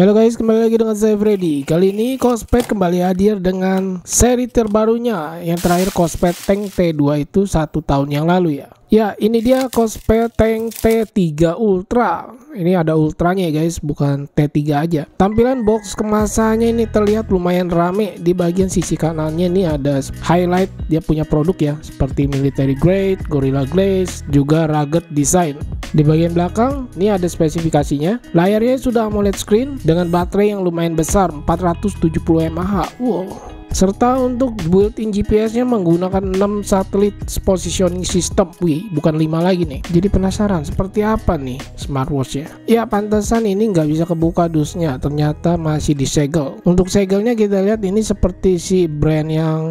Halo guys, kembali lagi dengan saya Freddy. Kali ini Cospet kembali hadir dengan seri terbarunya. Yang terakhir Cospet Tank T2 itu 1 tahun yang lalu ya. Ya, ini dia Cospet Tank T3 Ultra. Ini ada ultranya ya guys, bukan T3 aja. Tampilan box kemasannya ini terlihat lumayan rame. Di bagian sisi kanannya ini ada highlight dia punya produk ya, seperti military grade, Gorilla Glaze, juga rugged design. Di bagian belakang ini ada spesifikasinya. Layarnya sudah AMOLED screen dengan baterai yang lumayan besar, 470 mAh. Wow. Serta untuk built-in GPS-nya menggunakan 6 satelit positioning system. Wih, bukan 5 lagi nih. Jadi penasaran seperti apa nih smartwatch-nya. Ya, pantesan ini nggak bisa kebuka dusnya. Ternyata masih disegel. Untuk segelnya kita lihat ini seperti si brand yang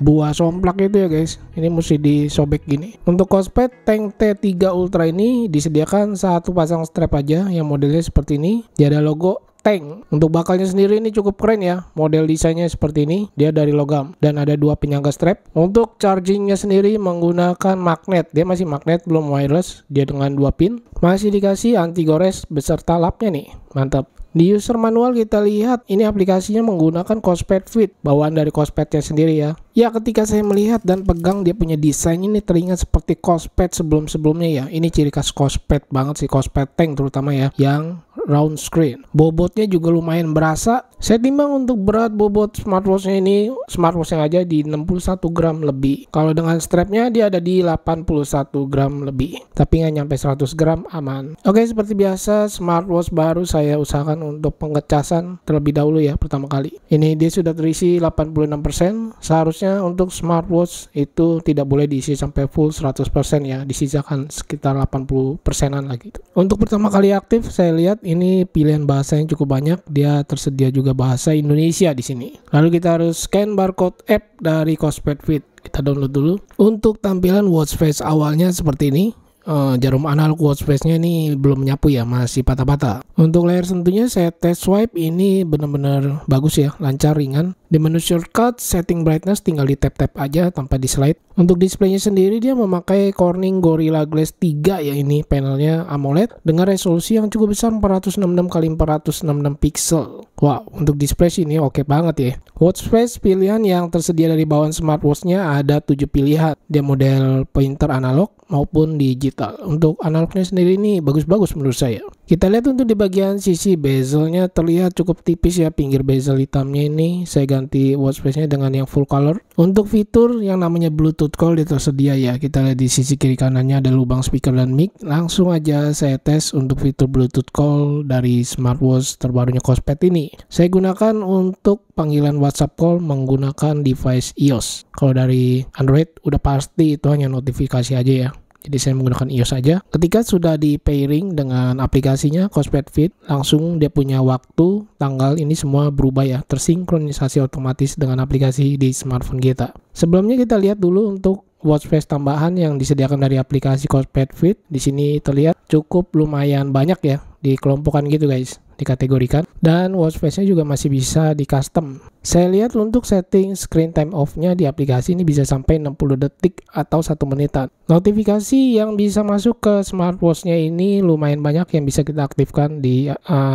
buah somplak itu ya guys. Ini mesti disobek gini. Untuk Cospet Tank T3 Ultra ini disediakan satu pasang strap aja yang modelnya seperti ini. Dia ada logo tank. Untuk bakalnya sendiri ini cukup keren ya, model desainnya seperti ini, dia dari logam dan ada dua penyangga strap. Untuk chargingnya sendiri menggunakan magnet, dia masih magnet belum wireless, dia dengan 2 pin, masih dikasih anti gores beserta lapnya nih, mantap. Di user manual kita lihat ini aplikasinya menggunakan Cospet Fit, bawaan dari Cospetnya sendiri ya. Ya, ketika saya melihat dan pegang dia punya desain ini teringat seperti Cospet sebelum-sebelumnya ya. Ini ciri khas Cospet banget sih, Cospet Tank terutama ya, yang round screen. Bobotnya juga lumayan berasa. Saya timbang untuk berat bobot smartwatchnya ini, smartwatchnya aja di 61 gram lebih. Kalau dengan strapnya dia ada di 81 gram lebih. Tapi nggak nyampe 100 gram, aman. Oke, seperti biasa smartwatch baru saya usahakan untuk pengecasan terlebih dahulu ya pertama kali. Ini dia sudah terisi 86%. Seharusnya untuk smartwatch itu tidak boleh diisi sampai full 100% ya. Disisakan sekitar 80%-an lagi. Untuk pertama kali aktif saya lihat ini pilihan bahasanya cukup banyak. Dia tersedia juga bahasa Indonesia di sini. Lalu kita harus scan barcode app dari Cospet Fit. Kita download dulu. Untuk tampilan watch face awalnya seperti ini. Jarum analog watch face-nya ini belum nyapu ya, masih patah-patah. Untuk layar sentuhnya saya tes swipe, ini benar-benar bagus ya, lancar, ringan. Di menu shortcut setting brightness tinggal di tap-tap aja tanpa di slide. Untuk displaynya sendiri dia memakai Corning Gorilla Glaze 3 ya, ini panelnya AMOLED dengan resolusi yang cukup besar 466x466 pixel. Wow, untuk display sini oke banget ya. Watch face pilihan yang tersedia dari bawaan smartwatch-nya ada 7 pilihan. Dia model pointer analog maupun digital. Untuk analognya sendiri ini bagus-bagus menurut saya. Kita lihat untuk di bagian sisi bezelnya terlihat cukup tipis ya, pinggir bezel hitamnya ini saya ganti watch face-nya dengan yang full color. Untuk fitur yang namanya Bluetooth call dia tersedia ya. Kita lihat di sisi kiri kanannya ada lubang speaker dan mic. Langsung aja saya tes untuk fitur Bluetooth call dari smartwatch terbarunya Cospet ini. Saya gunakan untuk panggilan WhatsApp call menggunakan device iOS. Kalau dari Android udah pasti itu hanya notifikasi aja ya. Jadi saya menggunakan iOS aja. Ketika sudah di pairing dengan aplikasinya Cospet Fit, langsung dia punya waktu, tanggal, ini semua berubah ya, tersinkronisasi otomatis dengan aplikasi di smartphone kita. Sebelumnya kita lihat dulu untuk watch face tambahan yang disediakan dari aplikasi Cospet Fit. Di sini terlihat cukup lumayan banyak ya, dikelompokkan gitu guys, dikategorikan, dan watch face-nya juga masih bisa di custom. Saya lihat untuk setting screen time off-nya di aplikasi ini bisa sampai 60 detik atau 1 menitan. Notifikasi yang bisa masuk ke smartwatch-nya ini lumayan banyak yang bisa kita aktifkan di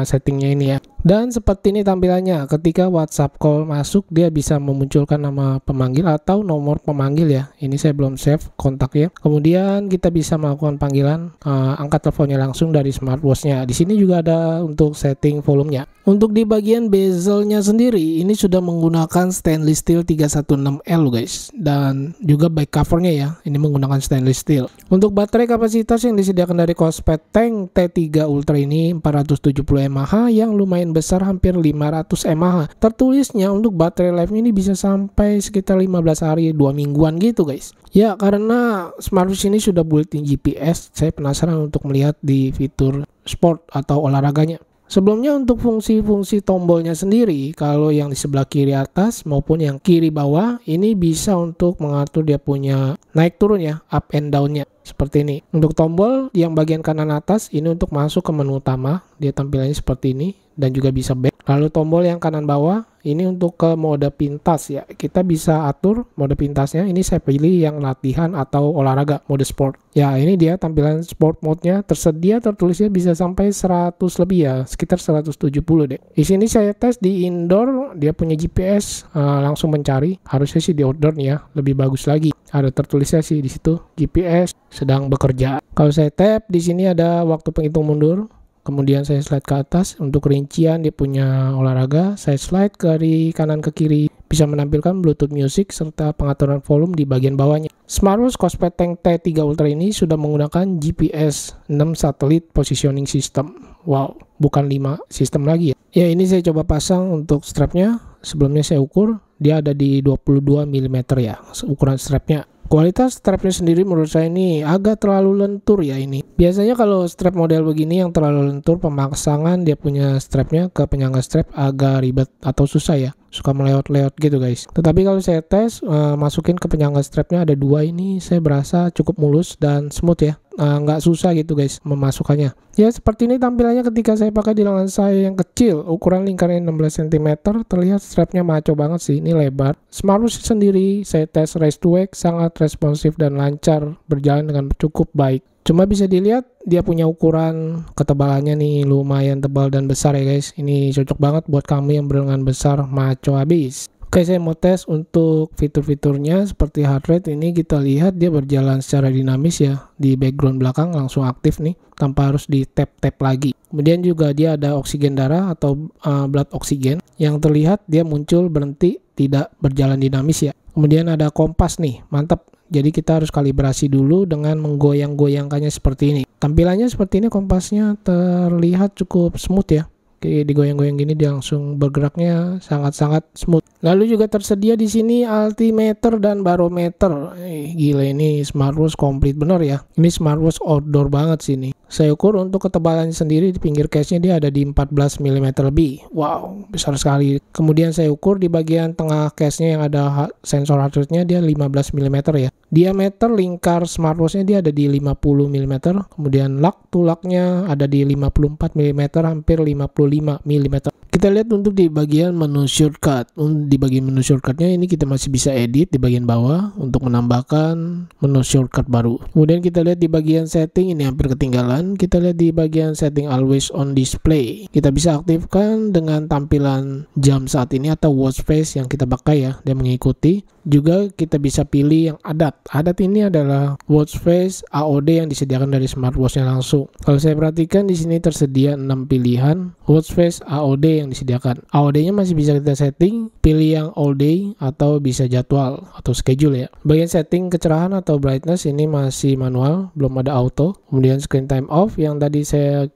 settingnya ini ya. Dan seperti ini tampilannya, ketika WhatsApp call masuk dia bisa memunculkan nama pemanggil atau nomor pemanggil ya. Ini saya belum save kontaknya. Kemudian kita bisa melakukan panggilan, angkat teleponnya langsung dari smartwatch-nya. Di sini juga ada untuk setting volumenya. Untuk di bagian bezelnya sendiri ini sudah menggunakan stainless steel 316L guys, dan juga back covernya ya, ini menggunakan stainless steel. Untuk baterai kapasitas yang disediakan dari Cospet Tank T3 Ultra ini 470 mAh yang lumayan besar, hampir 500 mAh. Tertulisnya untuk baterai life ini bisa sampai sekitar 15 hari, 2 mingguan gitu guys. Ya, karena smartwatch ini sudah built-in GPS, saya penasaran untuk melihat di fitur sport atau olahraganya. Sebelumnya untuk fungsi-fungsi tombolnya sendiri, kalau yang di sebelah kiri atas maupun yang kiri bawah, ini bisa untuk mengatur dia punya naik turun ya, up and down-nya. Seperti ini. Untuk tombol yang bagian kanan atas, ini untuk masuk ke menu utama, dia tampilannya seperti ini, dan juga bisa back. Lalu tombol yang kanan bawah, Ini untuk ke mode pintas ya. Kita bisa atur mode pintasnya. Ini saya pilih yang latihan atau olahraga, mode sport. Ya, ini dia tampilan sport mode-nya. Tersedia tertulisnya bisa sampai 100 lebih ya, sekitar 170 deh. Di sini saya tes di indoor, dia punya GPS, langsung mencari. Harusnya sih di outdoor nih ya, lebih bagus lagi. Ada tertulisnya sih di situ GPS sedang bekerja. Kalau saya tap di sini ada waktu penghitung mundur. Kemudian saya slide ke atas untuk rincian dia punya olahraga. Saya slide dari kanan ke kiri, bisa menampilkan Bluetooth music serta pengaturan volume di bagian bawahnya. Smartwatch Cosplay Tank T3 Ultra ini sudah menggunakan GPS 6 Satellite Positioning System. Wow, bukan 5 sistem lagi ya. Ya, ini saya coba pasang untuk strapnya. Sebelumnya saya ukur, dia ada di 22 mm ya, ukuran strapnya. Kualitas strapnya sendiri menurut saya ini agak terlalu lentur ya ini. Biasanya kalau strap model begini yang terlalu lentur, pemasangan dia punya strapnya ke penyangga strap agak ribet atau susah ya. Suka melewat-lewat gitu guys. Tetapi kalau saya tes, masukin ke penyangga strapnya ada 2 ini, saya berasa cukup mulus dan smooth ya. Nggak susah gitu guys memasukkannya. Ya seperti ini tampilannya ketika saya pakai di lengan saya yang kecil. Ukuran lingkarnya 16 cm. Terlihat strapnya maco banget sih. Ini lebar. Smartwatch sendiri saya tes race to wake sangat responsif dan lancar, berjalan dengan cukup baik. Cuma bisa dilihat dia punya ukuran ketebalannya nih lumayan tebal dan besar ya guys. Ini cocok banget buat kamu yang berlengan besar, maco habis. Oke, saya mau tes untuk fitur-fiturnya seperti heart rate. Ini kita lihat dia berjalan secara dinamis ya. Di background belakang langsung aktif nih tanpa harus di tap-tap lagi. Kemudian juga dia ada oksigen darah atau blood oksigen yang terlihat dia muncul berhenti tidak berjalan dinamis ya. Kemudian ada kompas nih, mantap. Jadi kita harus kalibrasi dulu dengan menggoyang-goyangkannya seperti ini. Tampilannya seperti ini, kompasnya terlihat cukup smooth ya. Oke, digoyang-goyang gini dia langsung bergeraknya sangat-sangat smooth. Lalu juga tersedia di sini altimeter dan barometer. Gila ini smartwatch komplit bener ya. Ini smartwatch outdoor banget sih ini. Saya ukur untuk ketebalannya sendiri di pinggir case-nya dia ada di 14 mm lebih. Wow, besar sekali. Kemudian saya ukur di bagian tengah case-nya yang ada sensor heart rate-nya dia 15 mm ya. Diameter lingkar smartwatch-nya dia ada di 50 mm. Kemudian lug to lug-nya ada di 54 mm, hampir 55 mm. Kita lihat untuk di bagian menu shortcut. Di bagian menu shortcutnya ini kita masih bisa edit di bagian bawah untuk menambahkan menu shortcut baru. Kemudian kita lihat di bagian setting, ini hampir ketinggalan. Kita lihat di bagian setting always on display. Kita bisa aktifkan dengan tampilan jam saat ini atau watch face yang kita pakai ya. Dia mengikuti. Juga kita bisa pilih yang adat. Adat ini adalah watch face AOD yang disediakan dari smartwatch-nya langsung. Kalau saya perhatikan di sini tersedia 6 pilihan watch face AOD yang disediakan. AOD-nya masih bisa kita setting, pilih yang all day atau bisa jadwal atau schedule ya. Bagian setting kecerahan atau brightness ini masih manual, belum ada auto. Kemudian screen time off yang tadi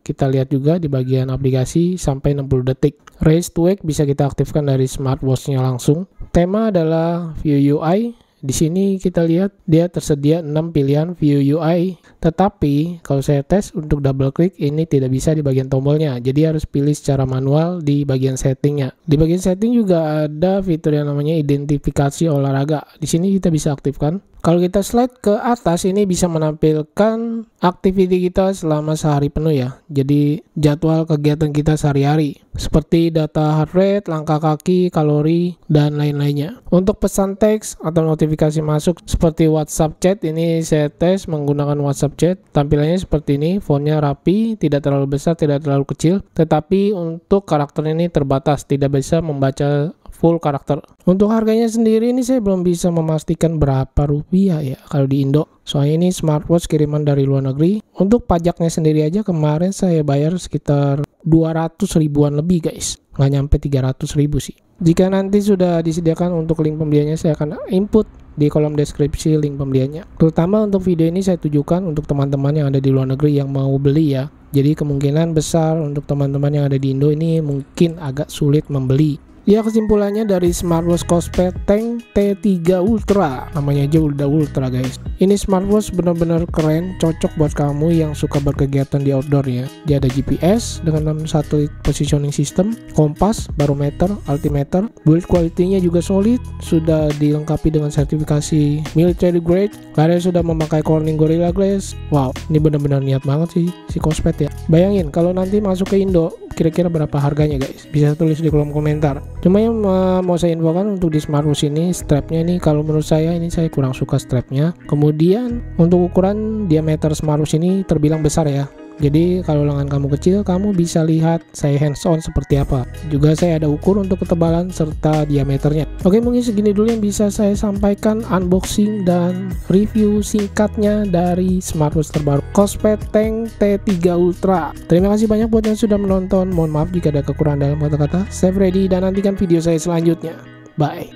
kita lihat juga di bagian aplikasi sampai 60 detik. Race to wake bisa kita aktifkan dari smartwatch-nya langsung. Tema adalah view UI. Di sini kita lihat dia tersedia 6 pilihan view UI. Tetapi kalau saya tes untuk double klik ini tidak bisa di bagian tombolnya. Jadi harus pilih secara manual di bagian settingnya. Di bagian setting juga ada fitur yang namanya identifikasi olahraga. Di sini kita bisa aktifkan. Kalau kita slide ke atas ini bisa menampilkan aktiviti kita selama sehari penuh ya. Jadi jadwal kegiatan kita sehari-hari seperti data heart rate, langkah kaki, kalori, dan lain-lainnya. Untuk pesan teks atau notifikasi masuk seperti WhatsApp chat, ini saya tes menggunakan WhatsApp chat. Tampilannya seperti ini, fontnya rapi, tidak terlalu besar, tidak terlalu kecil. Tetapi untuk karakter ini terbatas, tidak bisa membaca full karakter. Untuk harganya sendiri ini saya belum bisa memastikan berapa rupiah ya kalau di Indo. Soalnya ini smartwatch kiriman dari luar negeri. Untuk pajaknya sendiri aja kemarin saya bayar sekitar 200 ribuan lebih guys. Nggak nyampe 300 ribu sih. Jika nanti sudah disediakan untuk link pembeliannya, saya akan input di kolom deskripsi link pembeliannya. Terutama untuk video ini saya tujukan untuk teman-teman yang ada di luar negeri yang mau beli ya. Jadi kemungkinan besar untuk teman-teman yang ada di Indo ini mungkin agak sulit membeli. Ya, kesimpulannya dari smartwatch Cosplay Tank T3 Ultra, namanya aja udah ultra guys. Ini smartwatch benar-benar keren, cocok buat kamu yang suka berkegiatan di outdoor ya. Dia ada GPS dengan 6 satellite positioning system, kompas, barometer, altimeter. Build quality-nya juga solid, sudah dilengkapi dengan sertifikasi military grade. Karena sudah memakai Corning Gorilla Glass. Wow, ini benar-benar niat banget sih si Cosplay ya. Bayangin kalau nanti masuk ke Indo, kira-kira berapa harganya guys, bisa tulis di kolom komentar. Cuma yang mau saya infokan untuk di smartwatch ini, strapnya ini kalau menurut saya ini saya kurang suka strapnya. Kemudian untuk ukuran diameter smartwatch ini terbilang besar ya. Jadi kalau lengan kamu kecil, kamu bisa lihat saya hands on seperti apa. Juga saya ada ukur untuk ketebalan serta diameternya. Oke, mungkin segini dulu yang bisa saya sampaikan unboxing dan review singkatnya dari smartwatch terbaru Cospat Tank T3 Ultra. Terima kasih banyak buat yang sudah menonton. Mohon maaf jika ada kekurangan dalam kata-kata. Saya Freddy dan nantikan video saya selanjutnya. Bye.